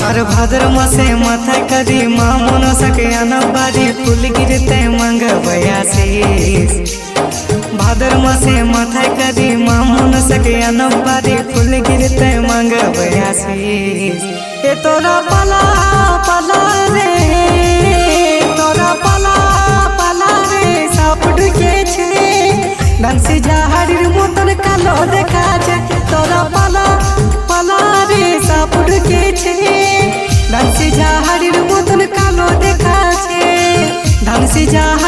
আর ভাদ্র মাসে মাথায় কাঁদি মা মনসাকে আনবাড়ি ফুল গিরতে মাঙ্গবই আশিস। ভাদ্র মাসে মাথায় কাঁদি মা মনসাকে আনবাড়ি ফুল গিরতে মাঙ্গবই আশিস। এ তোরা পালা পালা রে, তোরা পালা পালা রে, সাপ ঢুকেছে ডান্সি জাহাড়ির মতন কালো দেখাচ্ছে। তোরা পালা পালা রে, সাপ ঢুকেছে ডান্সি জাহাড়ির মতন কালো দেখাচ্ছে। ডান্সি জাহাড়